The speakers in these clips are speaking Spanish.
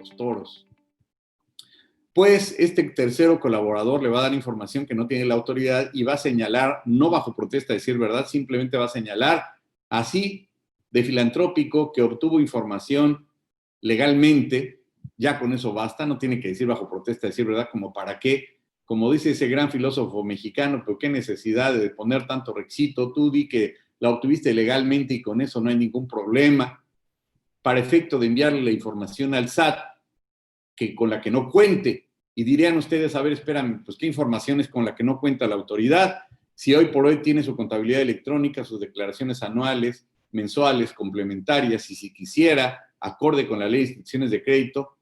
los toros. Pues este tercero colaborador le va a dar información que no tiene la autoridad y va a señalar, no bajo protesta de decir verdad, simplemente va a señalar así de filantrópico que obtuvo información legalmente. Ya con eso basta, no tiene que decir bajo protesta de decir verdad, como para qué. Como dice ese gran filósofo mexicano, pero qué necesidad de poner tanto requisito, tú di que la obtuviste legalmente y con eso no hay ningún problema, para efecto de enviarle la información al SAT, que con la que no cuente. Y dirían ustedes, a ver, espérame, pues qué información es con la que no cuenta la autoridad, si hoy por hoy tiene su contabilidad electrónica, sus declaraciones anuales, mensuales, complementarias, y si quisiera, acorde con la ley de instituciones de crédito,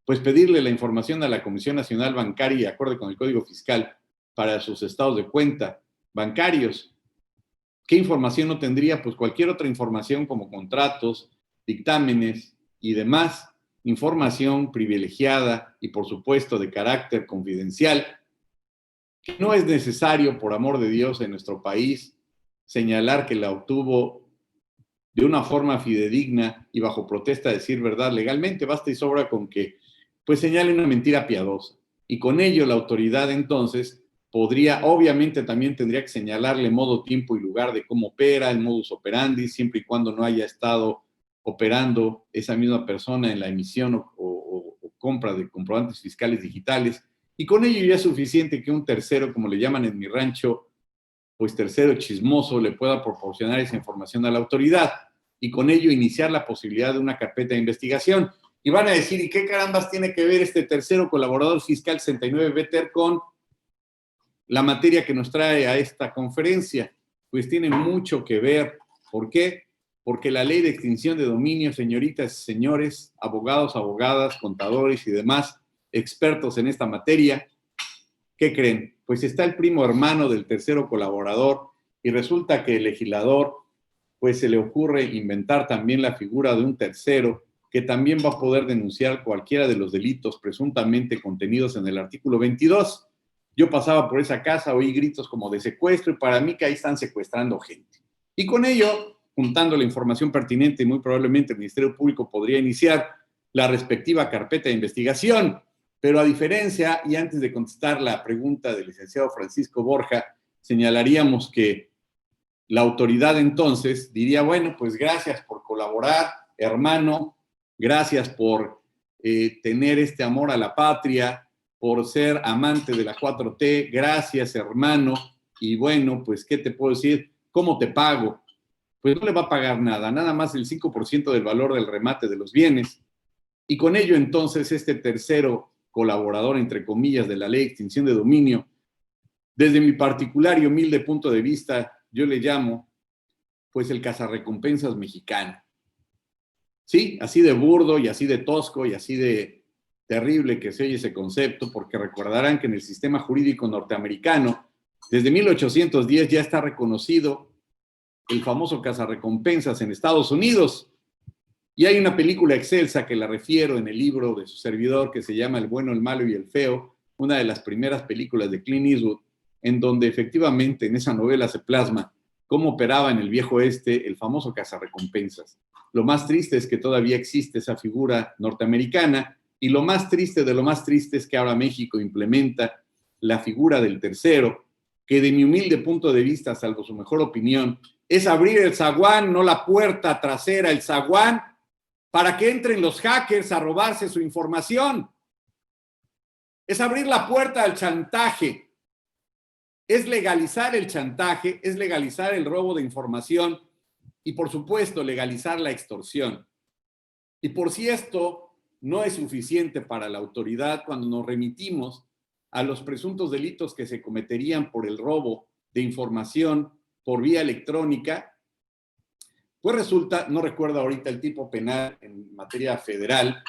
pues pedirle la información a la Comisión Nacional Bancaria y acorde con el Código Fiscal para sus estados de cuenta bancarios. ¿Qué información no tendría? Pues cualquier otra información como contratos, dictámenes y demás, información privilegiada y por supuesto de carácter confidencial, que no es necesario, por amor de Dios, en nuestro país señalar que la obtuvo de una forma fidedigna y bajo protesta de decir verdad legalmente. Basta y sobra con que pues señale una mentira piadosa. Y con ello la autoridad entonces podría, obviamente también tendría que señalarle modo, tiempo y lugar de cómo opera, el modus operandi, siempre y cuando no haya estado operando esa misma persona en la emisión o compra de comprobantes fiscales digitales. Y con ello ya es suficiente que un tercero, como le llaman en mi rancho, pues tercero chismoso, le pueda proporcionar esa información a la autoridad y con ello iniciar la posibilidad de una carpeta de investigación. Y van a decir, ¿y qué carambas tiene que ver este tercero colaborador fiscal 69 Better con la materia que nos trae a esta conferencia? Pues tiene mucho que ver. ¿Por qué? Porque la ley de extinción de dominio, señoritas y señores, abogados, abogadas, contadores y demás expertos en esta materia, ¿qué creen? Pues está el primo hermano del tercero colaborador y resulta que el legislador pues se le ocurre inventar también la figura de un tercero que también va a poder denunciar cualquiera de los delitos presuntamente contenidos en el artículo 22. Yo pasaba por esa casa, oí gritos como de secuestro y para mí que ahí están secuestrando gente. Y con ello, juntando la información pertinente, muy probablemente el Ministerio Público podría iniciar la respectiva carpeta de investigación. Pero a diferencia, y antes de contestar la pregunta del licenciado Francisco Borja, señalaríamos que la autoridad entonces diría, bueno, pues gracias por colaborar, hermano, gracias por tener este amor a la patria, por ser amante de la 4T, gracias, hermano, y bueno, pues, ¿qué te puedo decir? ¿Cómo te pago? Pues no le va a pagar nada, nada más el 5% del valor del remate de los bienes, y con ello entonces este tercero colaborador, entre comillas, de la ley de extinción de dominio, desde mi particular y humilde punto de vista, yo le llamo, pues, el cazarrecompensas mexicano. Sí, así de burdo y así de tosco y así de terrible que se oye ese concepto, porque recordarán que en el sistema jurídico norteamericano, desde 1810 ya está reconocido el famoso cazarrecompensas en Estados Unidos. Y hay una película excelsa que la refiero en el libro de su servidor que se llama El bueno, el malo y el feo, una de las primeras películas de Clint Eastwood, en donde efectivamente en esa novela se plasma cómo operaba en el viejo oeste el famoso cazarrecompensas. Lo más triste es que todavía existe esa figura norteamericana y lo más triste de lo más triste es que ahora México implementa la figura del tercero, que de mi humilde punto de vista, salvo su mejor opinión, es abrir el zaguán, no la puerta trasera, el zaguán, para que entren los hackers a robarse su información. Es abrir la puerta al chantaje. Es legalizar el chantaje, es legalizar el robo de información y, por supuesto, legalizar la extorsión. Y por si esto no es suficiente para la autoridad, cuando nos remitimos a los presuntos delitos que se cometerían por el robo de información por vía electrónica, pues resulta, no recuerdo ahorita el tipo penal en materia federal,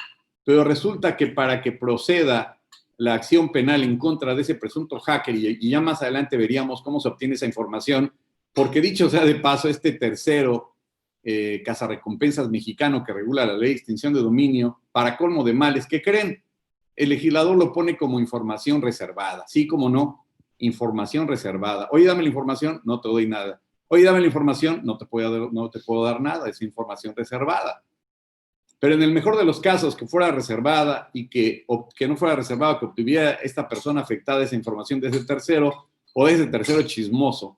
pero resulta que para que proceda la acción penal en contra de ese presunto hacker, y ya más adelante veríamos cómo se obtiene esa información, porque dicho sea de paso, este tercero cazarrecompensas mexicano que regula la ley de extinción de dominio, para colmo de males, ¿qué creen? El legislador lo pone como información reservada, sí, como no, información reservada. Oye, dame la información, no te doy nada. Oye, dame la información, no te puedo dar nada, es información reservada. Pero en el mejor de los casos, que fuera reservada y que no fuera reservada, que obtuviera esta persona afectada esa información de ese tercero o de ese tercero chismoso,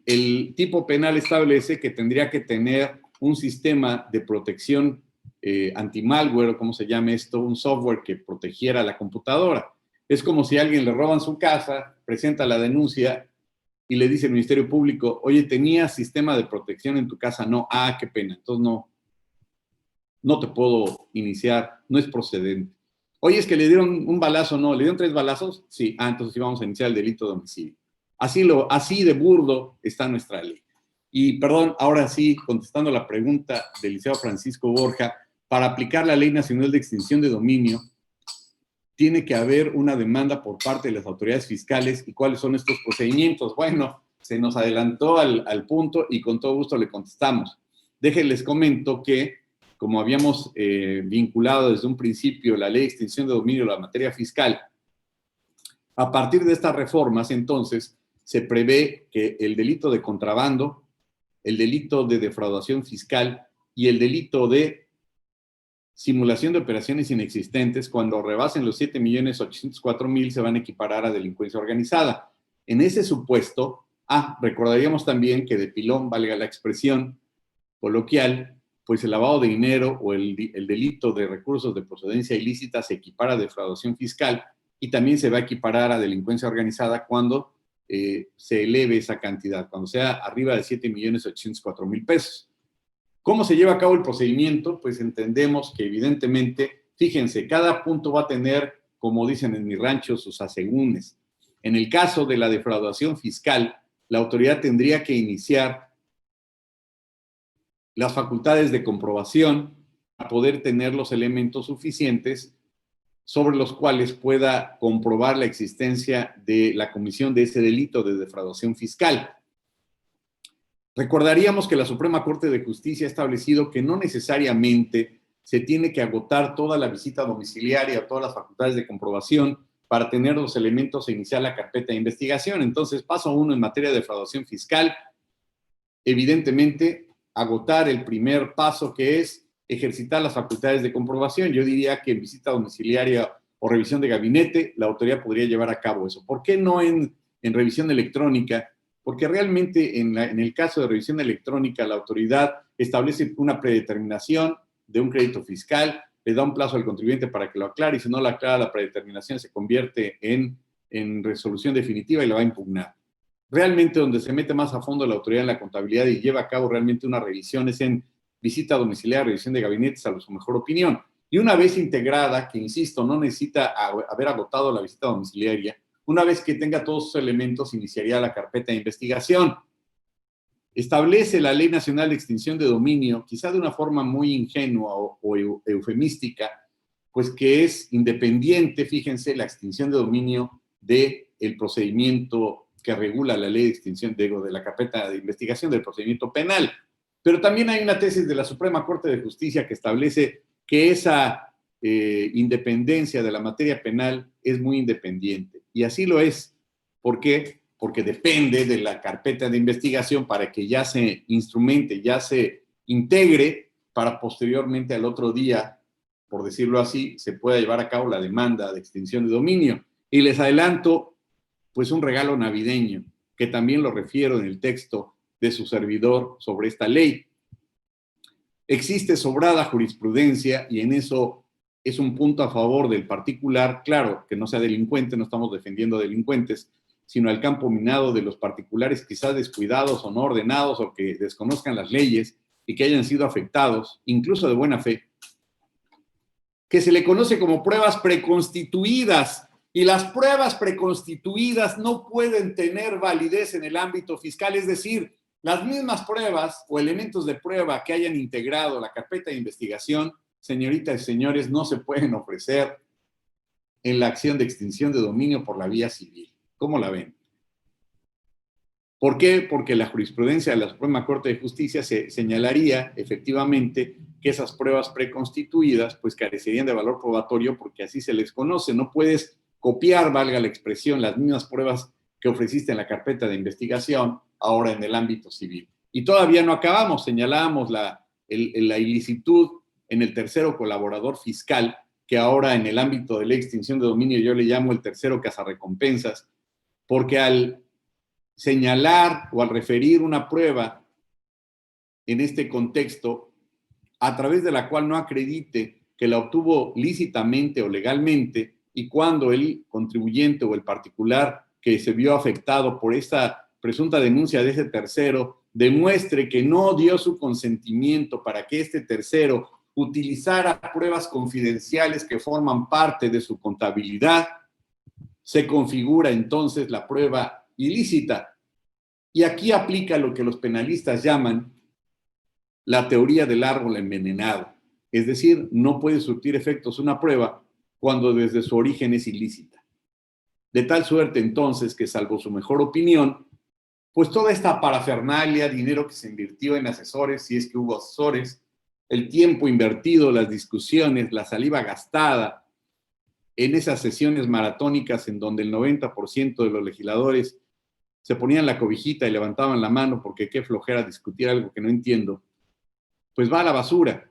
el tipo penal establece que tendría que tener un sistema de protección anti-malware, o como se llame esto, un software que protegiera la computadora. Es como si a alguien le roban su casa, presenta la denuncia y le dice al Ministerio Público, oye, ¿tenías sistema de protección en tu casa? No, qué pena, entonces no te puedo iniciar, no es procedente. Oye, es que le dieron un balazo, no, ¿le dieron 3 balazos? Sí, entonces sí vamos a iniciar el delito de homicidio. Así de burdo está nuestra ley. Y perdón, ahora sí, contestando la pregunta del licenciado Francisco Borja, para aplicar la Ley Nacional de Extinción de Dominio, tiene que haber una demanda por parte de las autoridades fiscales. ¿Y cuáles son estos procedimientos? Bueno, se nos adelantó al punto y con todo gusto le contestamos. Déjenles comento que, como habíamos vinculado desde un principio la Ley de Extinción de Dominio a la materia fiscal, a partir de estas reformas, entonces, se prevé que el delito de contrabando, el delito de defraudación fiscal y el delito de simulación de operaciones inexistentes, cuando rebasen los 7.804.000, se van a equiparar a delincuencia organizada. En ese supuesto, recordaríamos también que de pilón, valga la expresión coloquial, pues el lavado de dinero o el delito de recursos de procedencia ilícita se equipara a defraudación fiscal y también se va a equiparar a delincuencia organizada cuando se eleve esa cantidad, cuando sea arriba de 7.804.000 pesos. ¿Cómo se lleva a cabo el procedimiento? Pues entendemos que evidentemente, fíjense, cada punto va a tener, como dicen en mi rancho, sus asegúnes. En el caso de la defraudación fiscal, la autoridad tendría que iniciar las facultades de comprobación para poder tener los elementos suficientes sobre los cuales pueda comprobar la existencia de la comisión de ese delito de defraudación fiscal. Recordaríamos que la Suprema Corte de Justicia ha establecido que no necesariamente se tiene que agotar toda la visita domiciliaria o todas las facultades de comprobación para tener los elementos e iniciar la carpeta de investigación. Entonces, paso 1 en materia de defraudación fiscal, evidentemente, agotar el primer paso, que es ejercitar las facultades de comprobación. Yo diría que en visita domiciliaria o revisión de gabinete, la autoridad podría llevar a cabo eso. ¿Por qué no en revisión electrónica? Porque realmente en el caso de revisión electrónica, la autoridad establece una predeterminación de un crédito fiscal, le da un plazo al contribuyente para que lo aclare, y si no lo aclara, la predeterminación se convierte en resolución definitiva y la va a impugnar. Realmente donde se mete más a fondo la autoridad en la contabilidad y lleva a cabo realmente una revisión es en visita domiciliaria, revisión de gabinetes, a su mejor opinión. Y una vez integrada, que insisto, no necesita haber agotado la visita domiciliaria, una vez que tenga todos sus elementos, iniciaría la carpeta de investigación. Establece la Ley Nacional de Extinción de Dominio, quizá de una forma muy ingenua o eufemística, pues que es independiente, fíjense, la extinción de dominio del procedimiento que regula la Ley de Extinción de la carpeta de investigación del procedimiento penal. Pero también hay una tesis de la Suprema Corte de Justicia que establece que esa independencia de la materia penal es muy independiente. Y así lo es. ¿Por qué? Porque depende de la carpeta de investigación para que ya se instrumente, ya se integre, para posteriormente al otro día, por decirlo así, se pueda llevar a cabo la demanda de extinción de dominio. Y les adelanto, pues un regalo navideño, que también lo refiero en el texto de su servidor sobre esta ley. Existe sobrada jurisprudencia y en eso es un punto a favor del particular, claro, que no sea delincuente, no estamos defendiendo delincuentes, sino al campo minado de los particulares quizás descuidados o no ordenados o que desconozcan las leyes y que hayan sido afectados, incluso de buena fe, que se le conoce como pruebas preconstituidas, y las pruebas preconstituidas no pueden tener validez en el ámbito fiscal, es decir, las mismas pruebas o elementos de prueba que hayan integrado la carpeta de investigación, señoritas y señores, no se pueden ofrecer en la acción de extinción de dominio por la vía civil. ¿Cómo la ven? ¿Por qué? Porque la jurisprudencia de la Suprema Corte de Justicia se señalaría efectivamente que esas pruebas preconstituidas pues carecerían de valor probatorio porque así se les conoce. No puedes copiar, valga la expresión, las mismas pruebas que ofreciste en la carpeta de investigación ahora en el ámbito civil. Y todavía no acabamos, señalábamos la la ilicitud en el tercero colaborador fiscal, que ahora en el ámbito de la extinción de dominio yo le llamo el tercero cazarrecompensas, porque al señalar o al referir una prueba en este contexto, a través de la cual no acredite que la obtuvo lícitamente o legalmente, y cuando el contribuyente o el particular que se vio afectado por esta presunta denuncia de ese tercero demuestre que no dio su consentimiento para que este tercero utilizara pruebas confidenciales que forman parte de su contabilidad, se configura entonces la prueba ilícita. Y aquí aplica lo que los penalistas llaman la teoría del árbol envenenado. Es decir, no puede surtir efectos una prueba cuando desde su origen es ilícita. De tal suerte entonces que, salvo su mejor opinión, pues toda esta parafernalia, dinero que se invirtió en asesores, si es que hubo asesores, el tiempo invertido, las discusiones, la saliva gastada en esas sesiones maratónicas en donde el 90% de los legisladores se ponían la cobijita y levantaban la mano porque qué flojera discutir algo que no entiendo, pues va a la basura,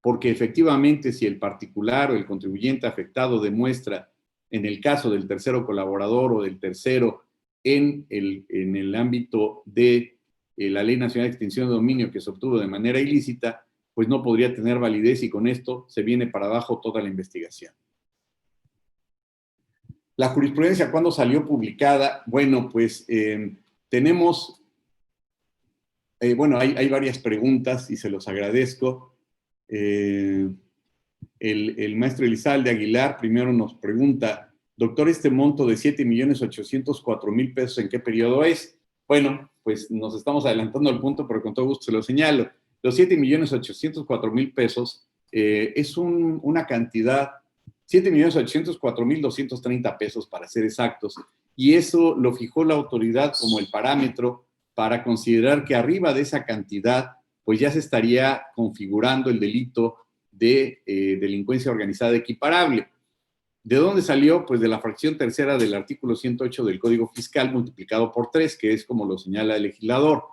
porque efectivamente si el particular o el contribuyente afectado demuestra, en el caso del tercero colaborador o del tercero en el ámbito de la Ley Nacional de Extinción de Dominio que se obtuvo de manera ilícita, pues no podría tener validez y con esto se viene para abajo toda la investigación. La jurisprudencia, ¿cuándo salió publicada? Bueno, pues tenemos, hay varias preguntas y se los agradezco. El maestro Elizalde Aguilar primero nos pregunta, doctor, este monto de 7.804.000 pesos, ¿en qué periodo es? Bueno, pues nos estamos adelantando al punto, pero con todo gusto se lo señalo. Los 7.804.000 pesos es una cantidad, 7.804.230 pesos para ser exactos, y eso lo fijó la autoridad como el parámetro para considerar que arriba de esa cantidad pues ya se estaría configurando el delito de delincuencia organizada equiparable. ¿De dónde salió? Pues de la fracción tercera del artículo 108 del Código Fiscal multiplicado por 3, que es como lo señala el legislador.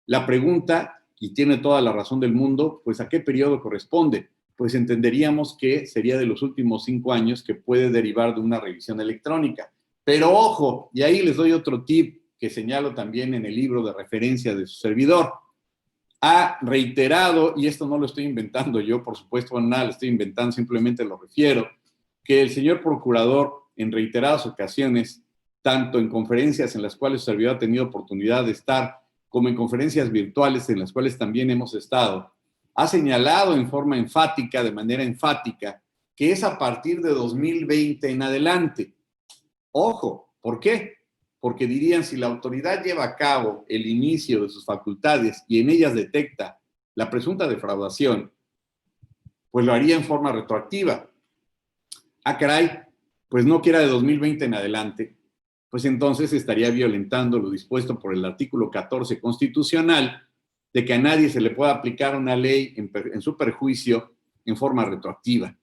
La pregunta, y tiene toda la razón del mundo, pues ¿a qué periodo corresponde? Pues entenderíamos que sería de los últimos 5 años, que puede derivar de una revisión electrónica. Pero ojo, y ahí les doy otro tip que señalo también en el libro de referencia de su servidor. Ha reiterado, y esto no lo estoy inventando yo, por supuesto, nada lo estoy inventando, simplemente lo refiero, que el señor procurador en reiteradas ocasiones, tanto en conferencias en las cuales su servidor ha tenido oportunidad de estar, como en conferencias virtuales en las cuales también hemos estado, ha señalado en forma enfática, de manera enfática, que es a partir de 2020 en adelante. Ojo, ¿por qué? Porque dirían, si la autoridad lleva a cabo el inicio de sus facultades y en ellas detecta la presunta defraudación, pues lo haría en forma retroactiva. Ah, caray, pues no que era de 2020 en adelante, pues entonces estaría violentando lo dispuesto por el artículo 14 constitucional de que a nadie se le pueda aplicar una ley en su perjuicio en forma retroactiva.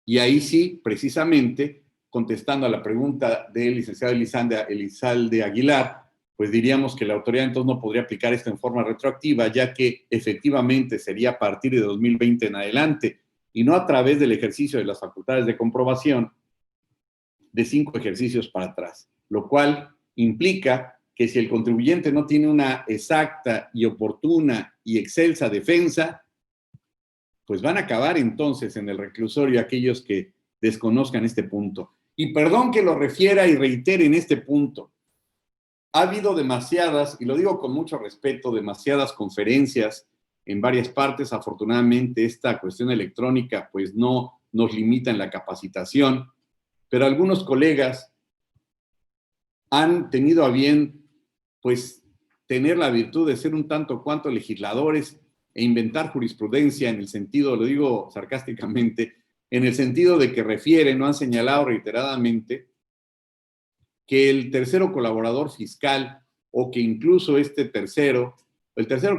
Y ahí sí, precisamente, contestando a la pregunta del licenciado Elizalde Aguilar, pues diríamos que la autoridad entonces no podría aplicar esto en forma retroactiva, ya que efectivamente sería a partir de 2020 en adelante, y no a través del ejercicio de las facultades de comprobación de 5 ejercicios para atrás, lo cual implica que si el contribuyente no tiene una exacta y oportuna y excelsa defensa, pues van a acabar entonces en el reclusorio aquellos que desconozcan este punto. Y perdón que lo refiera y reitere en este punto. Ha habido demasiadas, y lo digo con mucho respeto, demasiadas conferencias en varias partes. Afortunadamente esta cuestión electrónica pues no nos limita en la capacitación, pero algunos colegas han tenido a bien pues tener la virtud de ser un tanto cuanto legisladores e inventar jurisprudencia en el sentido, lo digo sarcásticamente, en el sentido de que refieren o han señalado reiteradamente que el tercero colaborador fiscal o que incluso el tercero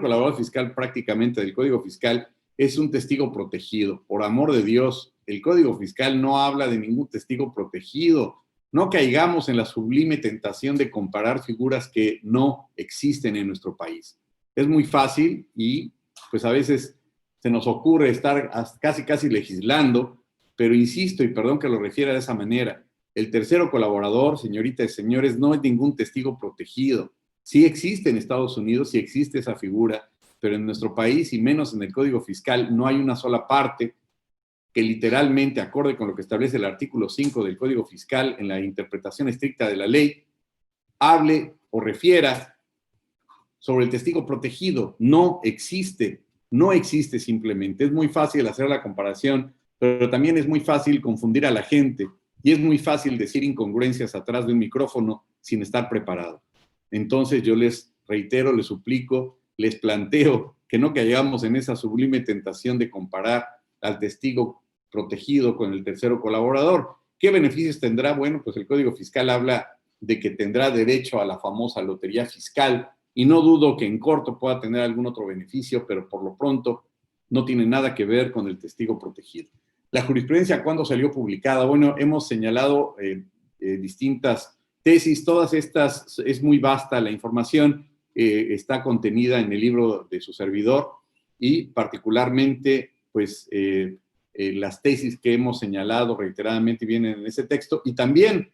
colaborador fiscal prácticamente del Código Fiscal es un testigo protegido. Por amor de Dios, el Código Fiscal no habla de ningún testigo protegido. No caigamos en la sublime tentación de comparar figuras que no existen en nuestro país. Es muy fácil y pues a veces se nos ocurre estar casi legislando, pero insisto, y perdón que lo refiera de esa manera, el tercero colaborador, señoritas y señores, no es ningún testigo protegido. Sí existe en Estados Unidos, sí existe esa figura, pero en nuestro país, y menos en el Código Fiscal, no hay una sola parte que literalmente, acorde con lo que establece el artículo 5 del Código Fiscal en la interpretación estricta de la ley, hable o refiera sobre el testigo protegido. No existe, no existe simplemente. Es muy fácil hacer la comparación, pero también es muy fácil confundir a la gente y es muy fácil decir incongruencias atrás de un micrófono sin estar preparado. Entonces yo les reitero, les suplico, les planteo que no caigamos en esa sublime tentación de comparar al testigo protegido con el tercero colaborador. ¿Qué beneficios tendrá? Bueno, pues el Código Fiscal habla de que tendrá derecho a la famosa lotería fiscal, y no dudo que en corto pueda tener algún otro beneficio, pero por lo pronto no tiene nada que ver con el testigo protegido. La jurisprudencia, ¿cuándo salió publicada? Bueno, hemos señalado distintas tesis, todas estas, es muy vasta la información, está contenida en el libro de su servidor y particularmente, pues, las tesis que hemos señalado reiteradamente vienen en ese texto, y también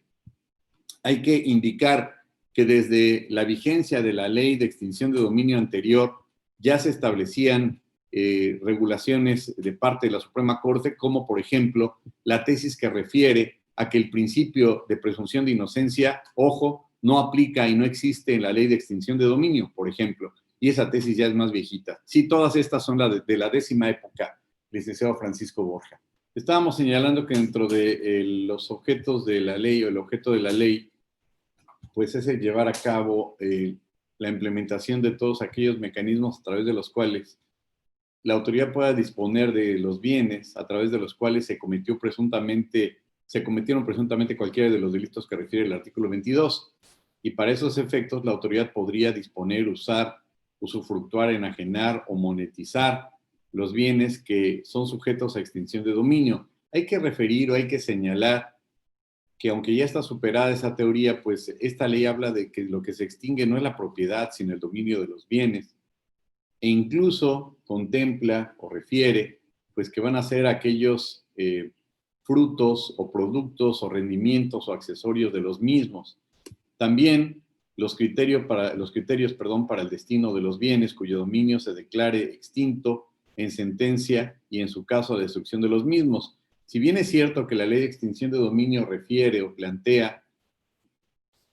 hay que indicar que desde la vigencia de la ley de extinción de dominio anterior ya se establecían regulaciones de parte de la Suprema Corte, como por ejemplo la tesis que refiere a que el principio de presunción de inocencia, ojo, no aplica y no existe en la ley de extinción de dominio, por ejemplo, y esa tesis ya es más viejita. Sí, todas estas son de la 10ª época, licenciado Francisco Borja. Estábamos señalando que dentro de los objetos de la ley o el objeto de la ley, pues es el llevar a cabo la implementación de todos aquellos mecanismos a través de los cuales la autoridad pueda disponer de los bienes a través de los cuales se cometieron presuntamente cualquiera de los delitos que refiere el artículo 22. Y para esos efectos, la autoridad podría disponer, usar, usufructuar, enajenar o monetizar los bienes que son sujetos a extinción de dominio. Hay que referir o hay que señalar que aunque ya está superada esa teoría, pues esta ley habla de que lo que se extingue no es la propiedad, sino el dominio de los bienes, e incluso contempla o refiere, pues que van a ser aquellos frutos o productos o rendimientos o accesorios de los mismos. También los criterios para el destino de los bienes cuyo dominio se declare extinto en sentencia y en su caso la destrucción de los mismos. Si bien es cierto que la ley de extinción de dominio refiere o plantea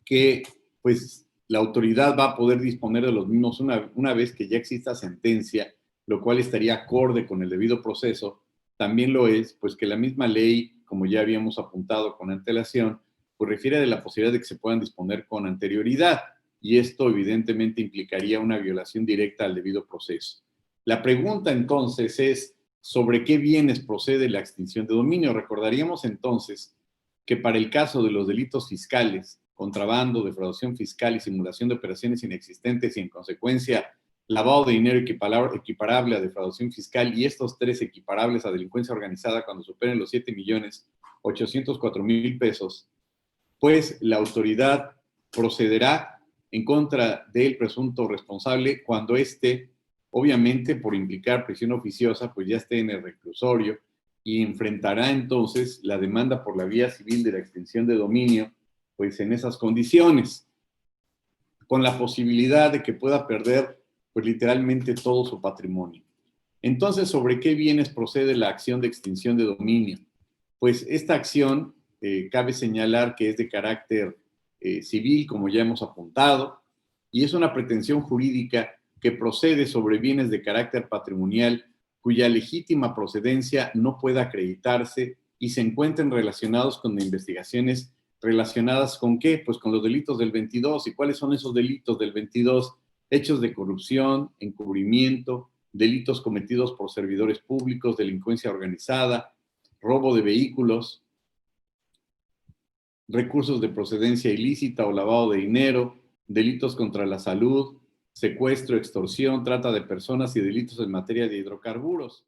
que pues la autoridad va a poder disponer de los mismos una vez que ya exista sentencia, lo cual estaría acorde con el debido proceso, también lo es, pues que la misma ley, como ya habíamos apuntado con antelación, pues refiere de la posibilidad de que se puedan disponer con anterioridad, y esto evidentemente implicaría una violación directa al debido proceso. La pregunta entonces es, ¿sobre qué bienes procede la extinción de dominio? Recordaríamos entonces que para el caso de los delitos fiscales, contrabando, defraudación fiscal y simulación de operaciones inexistentes y en consecuencia lavado de dinero equiparable a defraudación fiscal, y estos tres equiparables a delincuencia organizada cuando superen los 7.804.000 pesos, pues la autoridad procederá en contra del presunto responsable cuando éste, obviamente por implicar prisión oficiosa, pues ya esté en el reclusorio y enfrentará entonces la demanda por la vía civil de la extinción de dominio, pues en esas condiciones, con la posibilidad de que pueda perder pues literalmente todo su patrimonio. Entonces, ¿sobre qué bienes procede la acción de extinción de dominio? Pues esta acción cabe señalar que es de carácter civil, como ya hemos apuntado, y es una pretensión jurídica que procede sobre bienes de carácter patrimonial cuya legítima procedencia no pueda acreditarse y se encuentren relacionados con investigaciones relacionadas con ¿qué? Pues con los delitos del 22. ¿Y cuáles son esos delitos del 22? Hechos de corrupción, encubrimiento, delitos cometidos por servidores públicos, delincuencia organizada, robo de vehículos, recursos de procedencia ilícita o lavado de dinero, delitos contra la salud, secuestro, extorsión, trata de personas y delitos en materia de hidrocarburos.